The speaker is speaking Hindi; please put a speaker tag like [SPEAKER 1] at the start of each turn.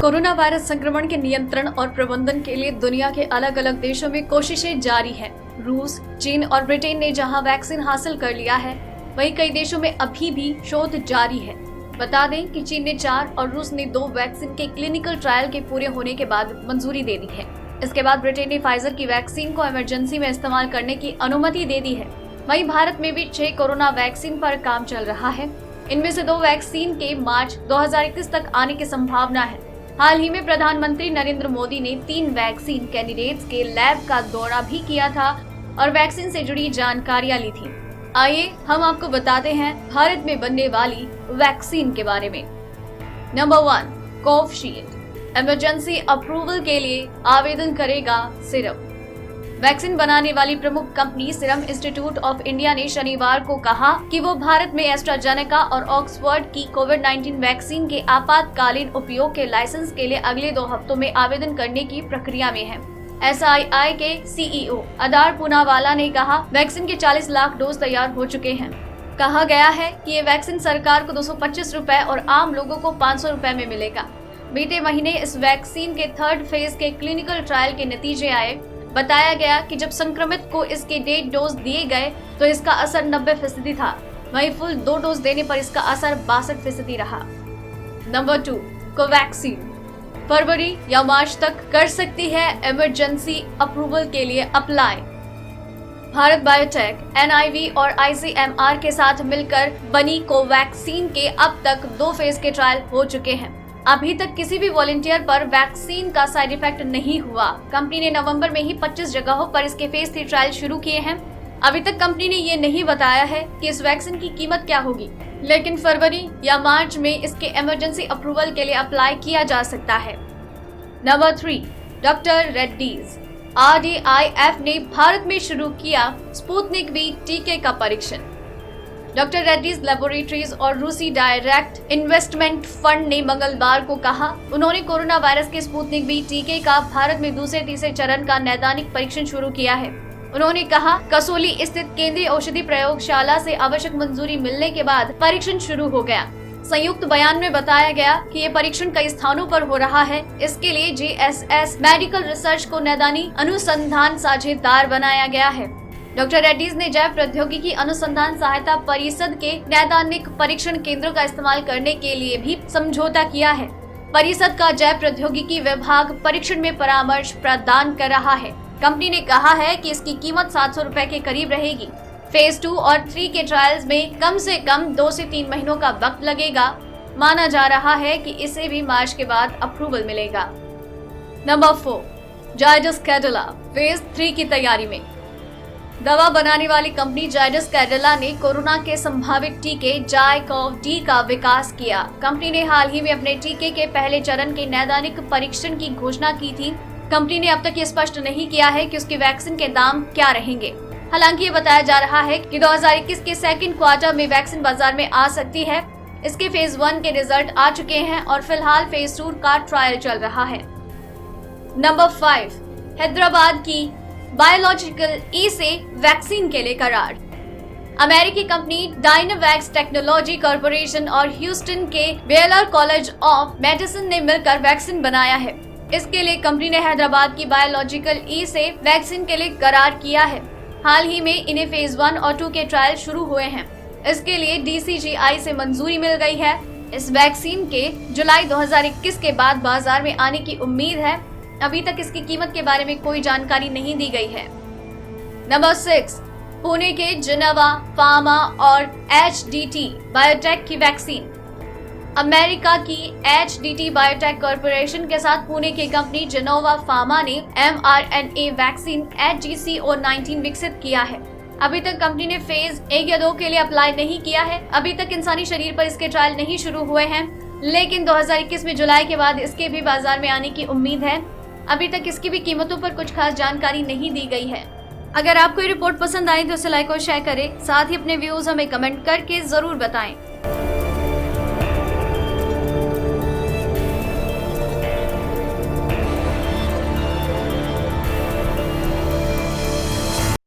[SPEAKER 1] कोरोना वायरस संक्रमण के नियंत्रण और प्रबंधन के लिए दुनिया के अलग अलग देशों में कोशिशें जारी हैं। रूस, चीन और ब्रिटेन ने जहां वैक्सीन हासिल कर लिया है, वहीं कई देशों में अभी भी शोध जारी है। बता दें कि चीन ने 4 और रूस ने 2 वैक्सीन के क्लिनिकल ट्रायल के पूरे होने के बाद मंजूरी दे दी है। इसके बाद ब्रिटेन ने फाइजर की वैक्सीन को इमरजेंसी में इस्तेमाल करने की अनुमति दे दी है। वहीं भारत में भी 6 कोरोना वैक्सीन पर काम चल रहा है। इनमें से 2 वैक्सीन के मार्च 2021 तक आने की संभावना है। हाल ही में प्रधानमंत्री नरेंद्र मोदी ने 3 वैक्सीन कैंडिडेट्स के लैब का दौरा भी किया था और वैक्सीन से जुड़ी जानकारियां ली थी। आइए हम आपको बताते हैं भारत में बनने वाली वैक्सीन के बारे में। Number 1, Covishield. इमरजेंसी अप्रूवल के लिए आवेदन करेगा सीरम। वैक्सीन बनाने वाली प्रमुख company serum institute of India ने शनिवार को कहा कि वो भारत में एस्ट्राजेनेका और ऑक्सफोर्ड की कोविड-19 वैक्सीन के आपातकालीन उपयोग के लाइसेंस के लिए अगले 2 हफ्तों में आवेदन करने की प्रक्रिया में है। SII के CEO अदार पूनावाला ने कहा, वैक्सीन के 40 लाख डोज तैयार हो चुके हैं। कहा गया है कि ये वैक्सीन सरकार को 225 रुपए और आम लोगों को 500 रुपए में मिलेगा। बीते महीने इस वैक्सीन के 3rd फेज के क्लिनिकल ट्रायल के नतीजे आए। बताया गया कि जब संक्रमित को इसके 1.5 डोज दिए गए तो इसका असर 90% था, वहीं फुल 2 डोज देने पर इसका असर 62% रहा। Number 2, Covaxin. फरवरी या मार्च तक कर सकती है इमरजेंसी अप्रूवल के लिए अप्लाई। भारत बायोटेक, NIV और ICMR के साथ मिलकर बनी कोवैक्सीन के अब तक 2 फेज के ट्रायल हो चुके हैं। अभी तक किसी भी वॉलंटियर पर वैक्सीन का साइड इफेक्ट नहीं हुआ। कंपनी ने नवंबर में ही 25 जगहों पर इसके फेज 3 ट्रायल शुरू किए हैं। अभी तक कंपनी ने ये नहीं बताया है कि इस वैक्सीन की कीमत क्या होगी, लेकिन फरवरी या मार्च में इसके इमरजेंसी अप्रूवल के लिए अप्लाई किया जा सकता है। Number 3, doctor Reddy's. RDIF ने भारत में शुरू किया स्पुतनिक V टीके का परीक्षण। डॉक्टर रेड्डीज लेबोरेटरीज और रूसी डायरेक्ट इन्वेस्टमेंट फंड ने मंगलवार को कहा, उन्होंने कोरोना वायरस के स्पुतनिक V टीके का भारत में दूसरे तीसरे चरण का नैदानिक परीक्षण शुरू किया है। उन्होंने कहा, कसोली स्थित केंद्रीय औषधि प्रयोगशाला से आवश्यक मंजूरी मिलने के बाद परीक्षण शुरू हो गया। संयुक्त बयान में बताया गया कि ये परीक्षण कई स्थानों पर हो रहा है। इसके लिए JSS मेडिकल रिसर्च को नैदानिक अनुसंधान साझेदार बनाया गया है। डॉक्टर रेड्डीज ने जैव प्रौद्योगिकी अनुसंधान सहायता परिषद के नैदानिक परीक्षण केंद्रों का इस्तेमाल करने के लिए भी समझौता किया है। परिषद का जैव प्रौद्योगिकी विभाग परीक्षण में परामर्श प्रदान कर रहा है। कंपनी ने कहा है कि इसकी कीमत 700 रुपए के करीब रहेगी। फेज 2 और 3 के ट्रायल्स में कम से कम 2 से 3 महीनों का वक्त लगेगा। माना जा रहा है कि इसे भी मार्च के बाद अप्रूवल मिलेगा। नंबर 4, जायडस कैडिला फेज 3 की तैयारी में। दवा बनाने वाली कंपनी जायडस कैडिला ने कोरोना के संभावित टीके जायकोव-D का विकास किया। कंपनी ने हाल ही में अपने टीके के पहले चरण के नैदानिक परीक्षण की घोषणा की थी। कंपनी ने अब तक ये स्पष्ट नहीं किया है कि उसकी वैक्सीन के दाम क्या रहेंगे। हालांकि ये बताया जा रहा है कि 2021 के 2nd क्वार्टर में वैक्सीन बाजार में आ सकती है। इसके फेज 1 के रिजल्ट आ चुके हैं और फिलहाल फेज 2 का ट्रायल चल रहा है। नंबर 5, हैदराबाद की बायोलॉजिकल ई से वैक्सीन के लिए करार। अमेरिकी कंपनी डायनावैक्स टेक्नोलॉजी कॉर्पोरेशन और ह्यूस्टन के बेलर कॉलेज ऑफ मेडिसिन ने मिलकर वैक्सीन बनाया है। इसके लिए कंपनी ने हैदराबाद की बायोलॉजिकल ई से वैक्सीन के लिए करार किया है। हाल ही में इन्हें फेज 1 और 2 के ट्रायल शुरू हुए हैं। इसके लिए DCGI से मंजूरी मिल गई है। इस वैक्सीन के जुलाई 2021 के बाद बाजार में आने की उम्मीद है। अभी तक इसकी कीमत के बारे में कोई जानकारी नहीं दी गई है। नंबर 6, पुणे के जिनोवा फार्मा और HDT बायोटेक की वैक्सीन। अमेरिका की HDT बायोटेक कॉर्पोरेशन के साथ पुणे की कंपनी जिनोवा फार्मा ने mRNA वैक्सीन HGCO19 विकसित किया है। अभी तक कंपनी ने फेज 1 या 2 के लिए अप्लाई नहीं किया है। अभी तक इंसानी शरीर पर इसके ट्रायल नहीं शुरू हुए हैं, लेकिन 2021 में जुलाई के बाद इसके भी बाजार में आने की उम्मीद है। अभी तक इसकी भी कीमतों पर कुछ खास जानकारी नहीं दी गई है। अगर आपको ये रिपोर्ट पसंद आई तो इसे लाइक और शेयर करें। साथ ही अपने व्यूज हमें कमेंट करके जरूर बताएं।